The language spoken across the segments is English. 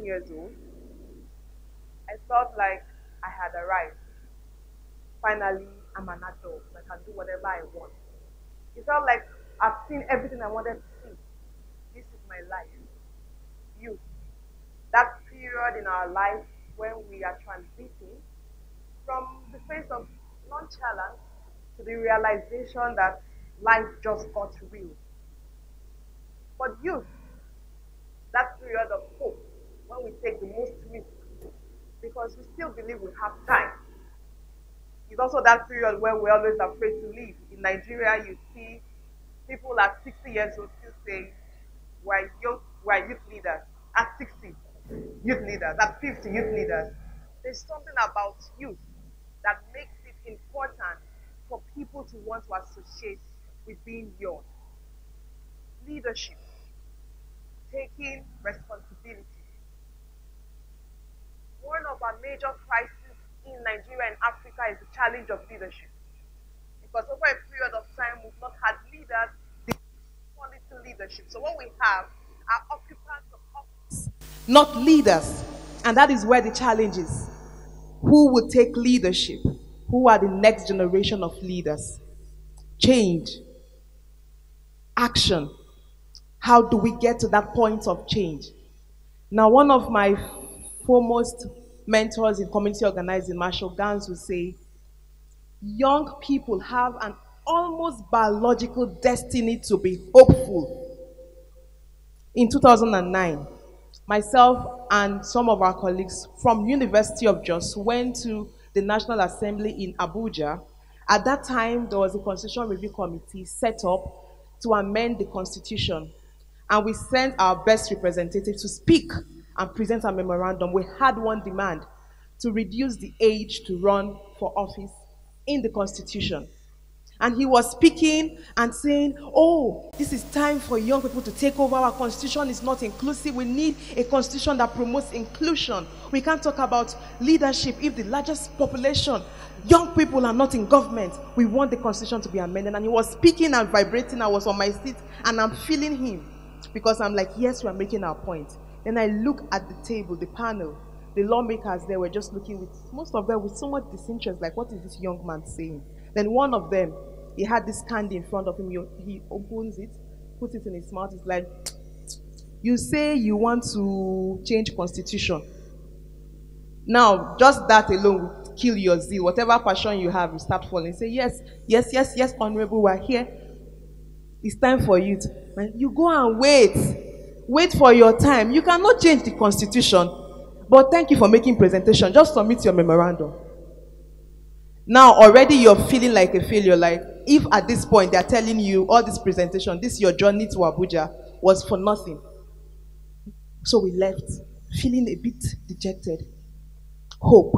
17 years old, I felt like I had arrived. Finally, I'm an adult. I can do whatever I want. It felt like I've seen everything I wanted to see. This is my life. Youth. That period in our life when we are transiting from the face of nonchalance to the realization that life just got real. But youth, that period of hope when we take the most risk because we still believe we have time. It's also that period where we're always afraid to leave. In Nigeria, you see people at 60 years old still saying, we're youth leaders. At 60, youth leaders. At 50, youth leaders. There's something about youth that makes it important for people to want to associate with being young. Leadership, taking responsibility. One of our major crises in Nigeria and Africa is the challenge of leadership. Because over a period of time, we've not had leaders with quality leadership. So what we have are occupants of office, not leaders. And that is where the challenge is. Who will take leadership? Who are the next generation of leaders? Change. Action. How do we get to that point of change? Now, one of my foremost mentors in community organizing, Marshall Gans, will say, young people have an almost biological destiny to be hopeful. In 2009, myself and some of our colleagues from University of Jos went to the National Assembly in Abuja. At that time, there was a Constitution Review Committee set up to amend the Constitution. And we sent our best representative to speak and present a memorandum. We had one demand: to reduce the age to run for office in the Constitution. And he was speaking and saying, oh, this is time for young people to take over. Our Constitution is not inclusive. We need a Constitution that promotes inclusion. We can't talk about leadership if the largest population, young people, are not in government. We want the Constitution to be amended. And he was speaking and vibrating. I was on my seat and I'm feeling him, because I'm like, yes, we are making our point. Then I look at the table, the panel, the lawmakers there were just looking with, most of them with so much disinterest, like, what is this young man saying? Then one of them, he had this candy in front of him. He opens it, puts it in his mouth. He's like, you say you want to change constitution. Now, just that alone will kill your zeal. Whatever passion you have, you start falling. Say, yes, yes, yes, yes, honorable, we're here. It's time for you to, you go and wait. Wait for your time. You cannot change the constitution. But thank you for making presentation. Just submit your memorandum. Now already you're feeling like a failure. Like, if at this point they're telling you all this presentation, this your journey to Abuja was for nothing. So we left feeling a bit dejected. Hope.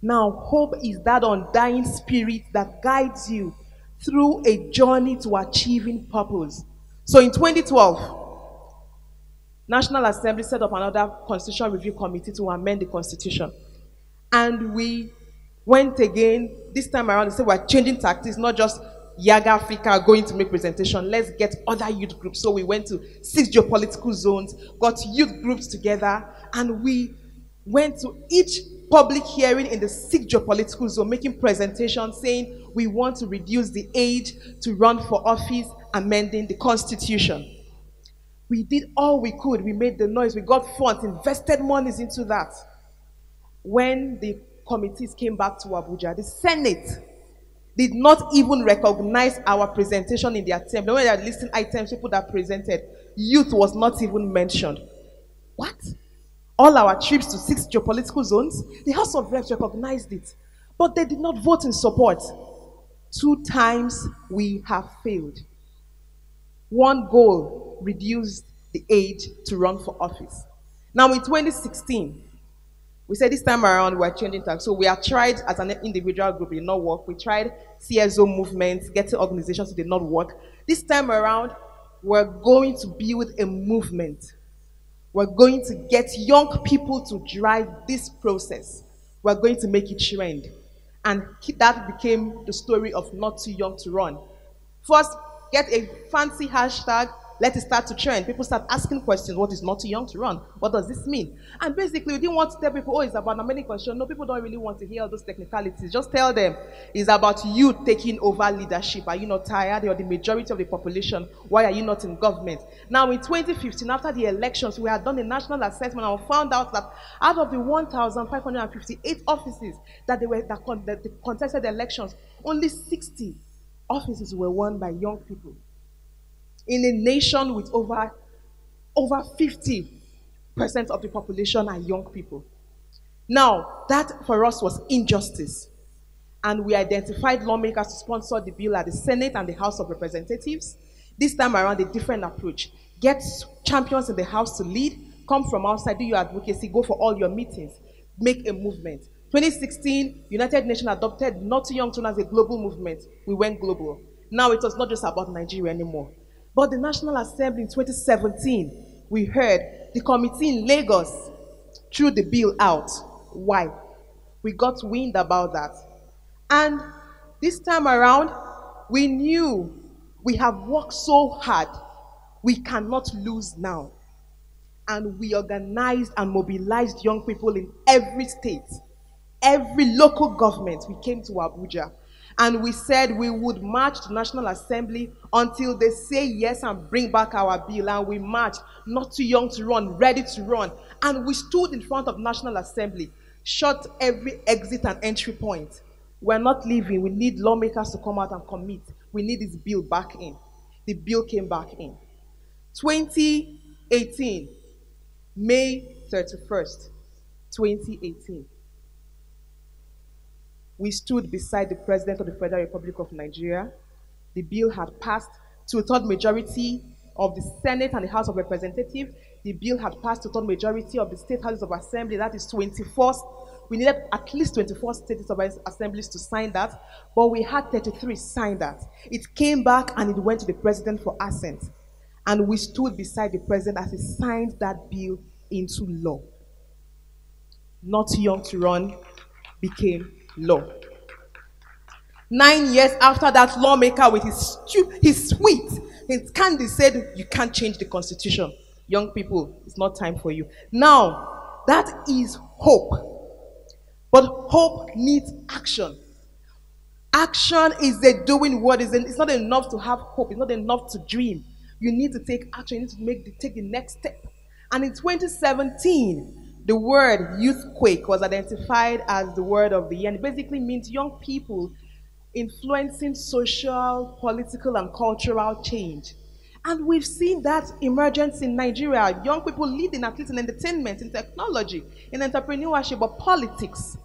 Now hope is that undying spirit that guides you through a journey to achieving purpose. So in 2012, National Assembly set up another Constitution Review Committee to amend the Constitution. And we went again. This time around, they said we're changing tactics, not just Yaga Africa going to make presentation. Let's get other youth groups. So we went to 6 geopolitical zones, got youth groups together, and we went to each public hearing in the 6 geopolitical zone, making presentations saying we want to reduce the age to run for office, amending the Constitution. We did all we could. We made the noise. We got funds, invested monies into that. When the committees came back to Abuja, the Senate did not even recognize our presentation in the assembly. When they are listing items, people that presented, youth was not even mentioned. What? All our trips to 6 geopolitical zones, the House of Reps recognized it, but they did not vote in support. 2 times we have failed. One goal: reduce the age to run for office. Now in 2016, we said this time around we're changing tax. So we have tried as an individual group, it did not work. We tried CSO movements, getting organizations, it did not work. This time around, we're going to build a movement. We're going to get young people to drive this process. We're going to make it trend. And that became the story of Not Too Young to Run. First, get a fancy hashtag, Let it start to trend. People start asking questions. What is not too young to run? What does this mean? And basically, we didn't want to tell people, oh, it's about amending constitution. No, people don't really want to hear all those technicalities. Just tell them it's about you taking over leadership. Are you not tired? You're the majority of the population. Why are you not in government? Now, in 2015, after the elections, we had done a national assessment and we found out that out of the 1,558 offices that they contested the elections, only 60 offices were won by young people in a nation with over 50% of the population are young people. Now, that for us was injustice. And we identified lawmakers to sponsor the bill at the Senate and the House of Representatives. This time around, a different approach. Get champions in the House to lead, come from outside, do your advocacy, go for all your meetings, make a movement. 2016, United Nations adopted Not Too Young to Run as a global movement. We went global. Now it was not just about Nigeria anymore. But the National Assembly in 2017, we heard the committee in Lagos threw the bill out. Why? We got wind about that. And this time around, we knew we have worked so hard, we cannot lose now. And we organized and mobilized young people in every state, every local government. We came to Abuja. And we said we would march to National Assembly until they say yes and bring back our bill. And we marched, not too young to run, ready to run. And we stood in front of National Assembly, shut every exit and entry point. We're not leaving. We need lawmakers to come out and commit. We need this bill back in. The bill came back in. 2018, May 31st, 2018. We stood beside the President of the Federal Republic of Nigeria. The bill had passed to a third majority of the Senate and the House of Representatives. The bill had passed to a third majority of the State Houses of Assembly. That is 24. We needed at least 24 State Houses of Assemblies to sign that, but we had 33 sign that. It came back and it went to the President for assent. And we stood beside the President as he signed that bill into law. Not Too Young to Run became law. 9 years after that, lawmaker with his sweet, his candy said, you can't change the constitution. Young people, it's not time for you. Now, that is hope. But hope needs action. Action is the doing what is. It's not enough to have hope. It's not enough to dream. You need to take action. You need to take the next step. And in 2017, the word youthquake was identified as the word of the year. And it basically means young people influencing social, political, and cultural change. And we've seen that emergence in Nigeria. Young people leading, at least in entertainment, in technology, in entrepreneurship, but politics,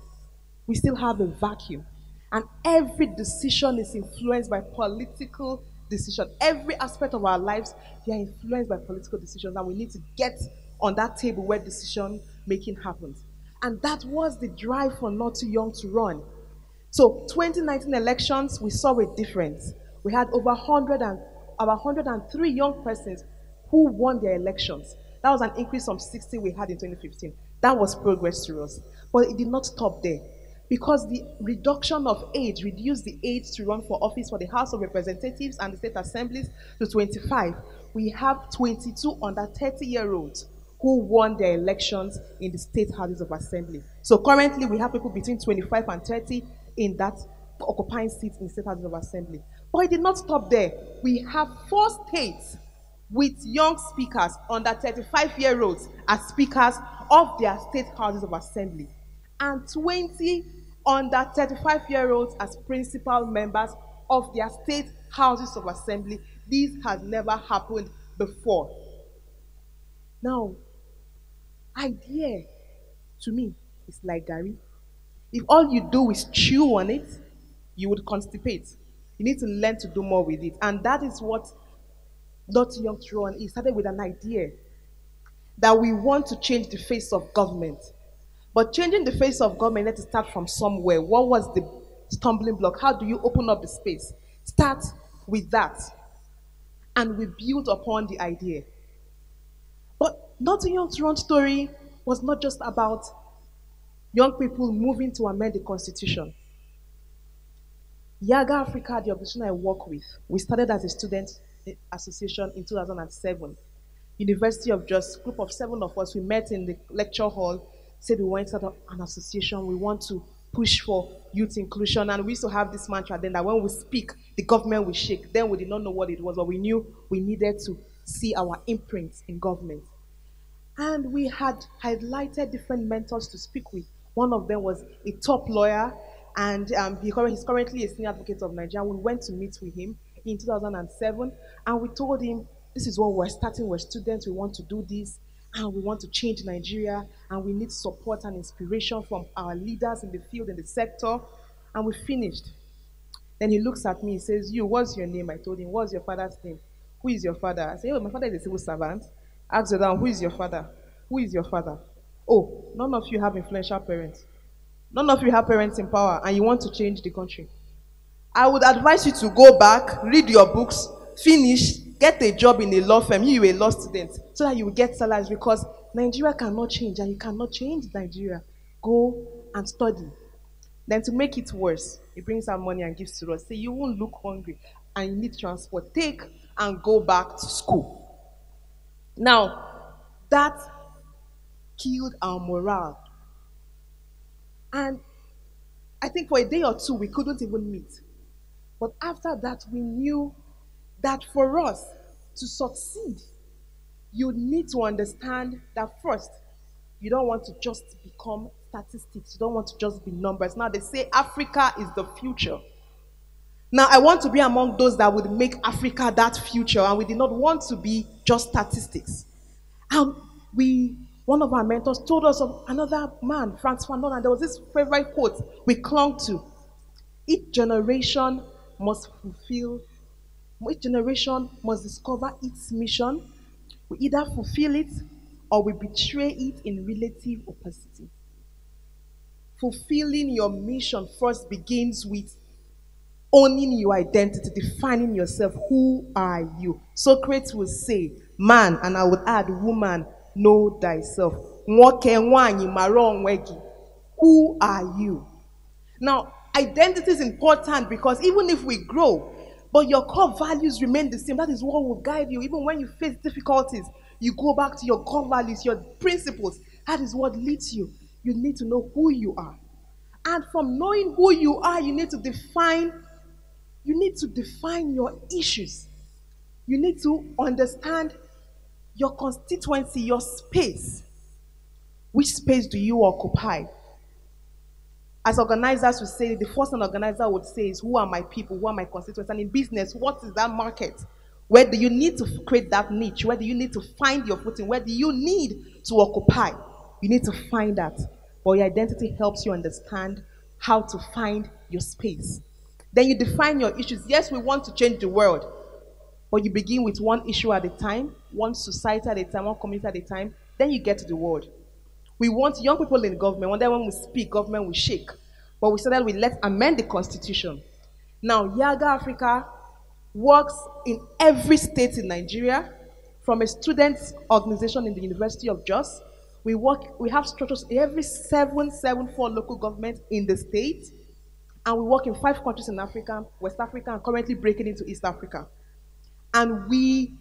we still have a vacuum. And every decision is influenced by political decision. Every aspect of our lives, they are influenced by political decisions. And we need to get on that table where decision making happens. And that was the drive for Not Too Young to Run. So 2019 elections, we saw a difference. We had over 103 young persons who won their elections. That was an increase from 60 we had in 2015. That was progress to us. But it did not stop there. Because the reduction of age reduced the age to run for office for the House of Representatives and the state assemblies to 25. We have 22 under 30-year-olds who won their elections in the state houses of assembly. So currently we have people between 25 and 30 in that occupying seats in state houses of assembly. But it did not stop there. We have 4 states with young speakers under 35-year-olds as speakers of their state houses of assembly, and 20 under 35-year-olds as principal members of their state houses of assembly. This has never happened before. Now, idea to me is like Gary. If all you do is chew on it, you would constipate. You need to learn to do more with it. And that is what Not Too Young to Run is. It started with an idea that we want to change the face of government. But changing the face of government, let's start from somewhere. What was the stumbling block? How do you open up the space? Start with that. And we build upon the idea. But Not Too Young to Run story was not just about young people moving to amend the constitution. Yaga Africa, the organization I work with, we started as a student Association in 2007. University of Just, group of 7 of us, we met in the lecture hall, said we want to start up an association, we want to push for youth inclusion. And we used to have this mantra then that when we speak, the government will shake. Then we did not know what it was, but we knew we needed to see our imprint in government. And we had highlighted different mentors to speak with. One of them was a top lawyer, and he's currently a senior advocate of Nigeria. We went to meet with him in 2007, and we told him, this is what we're starting, we're students, we want to do this, and we want to change Nigeria, and we need support and inspiration from our leaders in the field, in the sector, and we finished. Then he looks at me, he says, you, what's your name? I told him, what's your father's name? Who is your father? I said, oh, my father is a civil servant. Ask her down, who is your father? Who is your father? Oh, none of you have influential parents. None of you have parents in power, and you want to change the country. I would advise you to go back, read your books, finish, get a job in a law firm, you a law student, so that you will get salaries, because Nigeria cannot change, and you cannot change Nigeria. Go and study. Then to make it worse, he brings out money and gives to us. Say, you won't look hungry, and you need transport. Take and go back to school. Now, that killed our morale. And I think for a day or two, we couldn't even meet. But after that, we knew that for us to succeed, you need to understand that first, you don't want to just become statistics. You don't want to just be numbers. Now, they say Africa is the future. Now, I want to be among those that would make Africa that future, and we did not want to be just statistics. And one of our mentors told us of another man, Franz Fanon, and there was this favorite quote we clung to. Each generation must discover its mission. We either fulfill it or we betray it in relative opacity. Fulfilling your mission first begins with owning your identity, defining yourself. Who are you? Socrates would say, man, and I would add, woman, know thyself. Who are you? Now, identity is important because even if we grow, but your core values remain the same, that is what will guide you. Even when you face difficulties, you go back to your core values, your principles. That is what leads you. You need to know who you are. And from knowing who you are, you need to define your issues. You need to understand your constituency, your space. Which space do you occupy? As organizers would say, the first an organizer would say is, who are my people? Who are my constituents? And in business, what is that market? Where do you need to create that niche? Where do you need to find your footing? Where do you need to occupy? You need to find that. But your identity helps you understand how to find your space. Then you define your issues. Yes, we want to change the world, but you begin with one issue at a time, one society at a time, one community at a time. Then you get to the world. We want young people in government. One day when we speak, government will shake. But we started with, let's amend the constitution. Now, Yaga Africa works in every state in Nigeria, from a students' organization in the University of Jos. We have structures in every 774 local governments in the state. And we work in 5 countries in Africa, West Africa, and currently breaking into East Africa. And we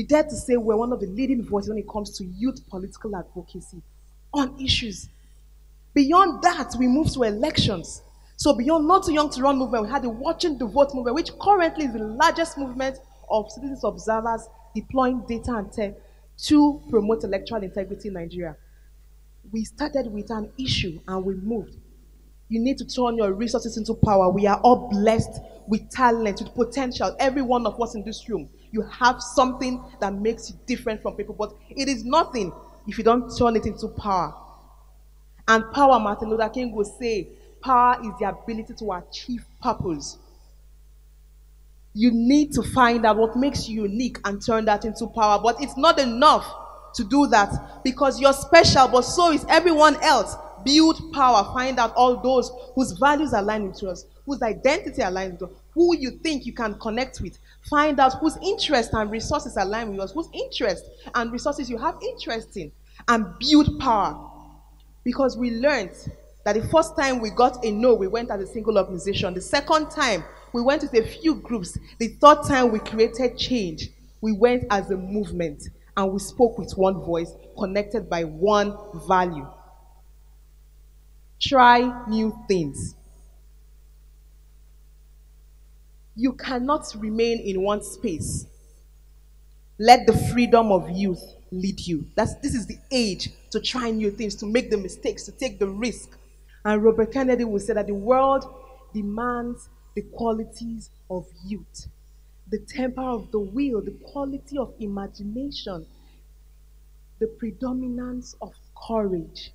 dare to say we're one of the leading voices when it comes to youth political advocacy on issues. Beyond that, we move to elections. So beyond Not Too Young to Run movement, we had the Watching the Vote movement, which currently is the largest movement of citizens observers deploying data and tech to promote electoral integrity in Nigeria. We started with an issue and we moved. You need to turn your resources into power. We are all blessed with talent, with potential. Every one of us in this room, you have something that makes you different from people, but it is nothing if you don't turn it into power. And power, Martin Luther King will say, power is the ability to achieve purpose. You need to find out what makes you unique and turn that into power. But it's not enough to do that because you're special, but so is everyone else. Build power. Find out all those whose values align with yours, whose identity aligns with yours, who you think you can connect with. Find out whose interests and resources align with yours, whose interests and resources you have interest in, and build power. Because we learned that the first time we got a no, we went as a single organization. The second time we went with a few groups. The third time we created change, we went as a movement and we spoke with one voice, connected by one value. Try new things. You cannot remain in one space. Let the freedom of youth lead you. This is the age to try new things, to make the mistakes, to take the risk. And Robert Kennedy will say that the world demands the qualities of youth, the temper of the will, the quality of imagination, the predominance of courage.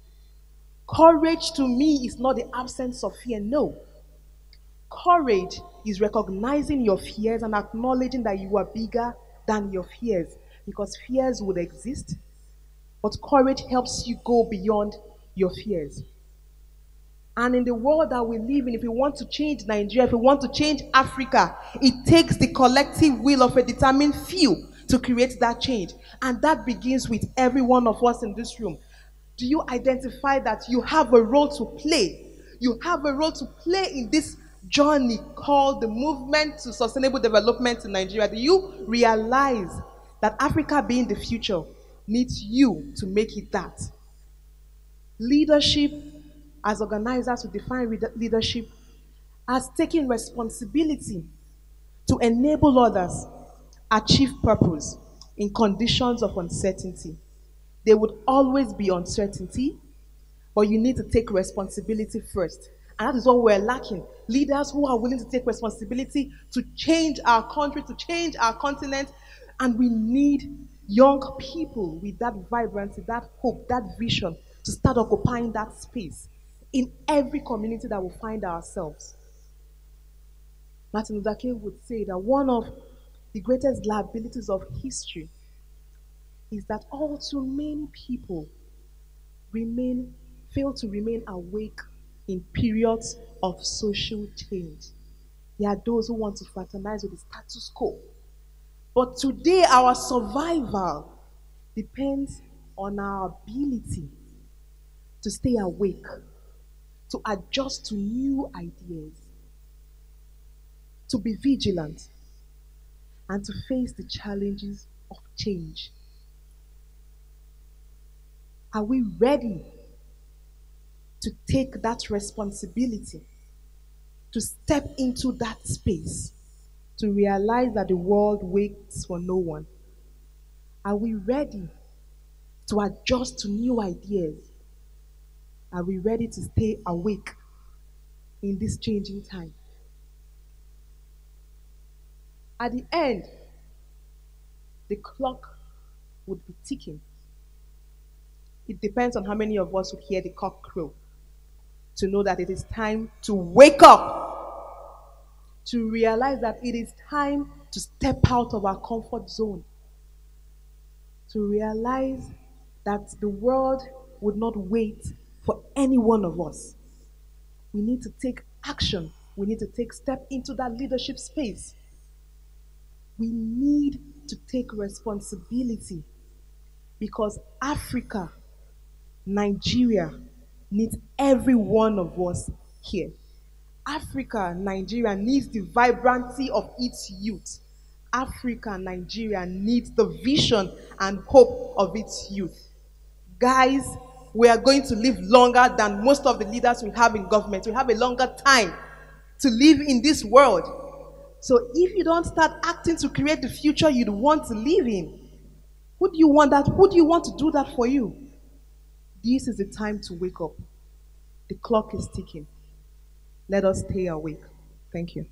Courage to me is not the absence of fear, no. Courage is recognizing your fears and acknowledging that you are bigger than your fears, because fears would exist, but courage helps you go beyond your fears. And in the world that we live in, if we want to change Nigeria, if we want to change Africa, it takes the collective will of a determined few to create that change. And that begins with every one of us in this room. Do you identify that you have a role to play? You have a role to play in this journey called the Movement to Sustainable Development in Nigeria. Do you realize that Africa being the future needs you to make it that? Leadership, as organizers who define leadership, as taking responsibility to enable others achieve purpose in conditions of uncertainty. There would always be uncertainty, but you need to take responsibility first. And that is what we're lacking. Leaders who are willing to take responsibility to change our country, to change our continent. And we need young people with that vibrancy, that hope, that vision to start occupying that space in every community that we find ourselves. Martin Luther King would say that one of the greatest liabilities of history is that all too many people fail to remain awake in periods of social change. There are those who want to fraternize with the status quo. But today, our survival depends on our ability to stay awake, to adjust to new ideas, to be vigilant, and to face the challenges of change. Are we ready to take that responsibility, to step into that space, to realize that the world waits for no one? Are we ready to adjust to new ideas? Are we ready to stay awake in this changing time? At the end, the clock would be ticking. It depends on how many of us would hear the cock crow to know that it is time to wake up, to realize that it is time to step out of our comfort zone, to realize that the world would not wait for any one of us. We need to take action. We need to step into that leadership space. We need to take responsibility because Africa, Nigeria, needs every one of us here. Africa, Nigeria needs the vibrancy of its youth. Africa, Nigeria needs the vision and hope of its youth. Guys, we are going to live longer than most of the leaders we have in government. We have a longer time to live in this world. So if you don't start acting to create the future you'd want to live in, who do you want to do that for you? This is the time to wake up. The clock is ticking. Let us stay awake. Thank you.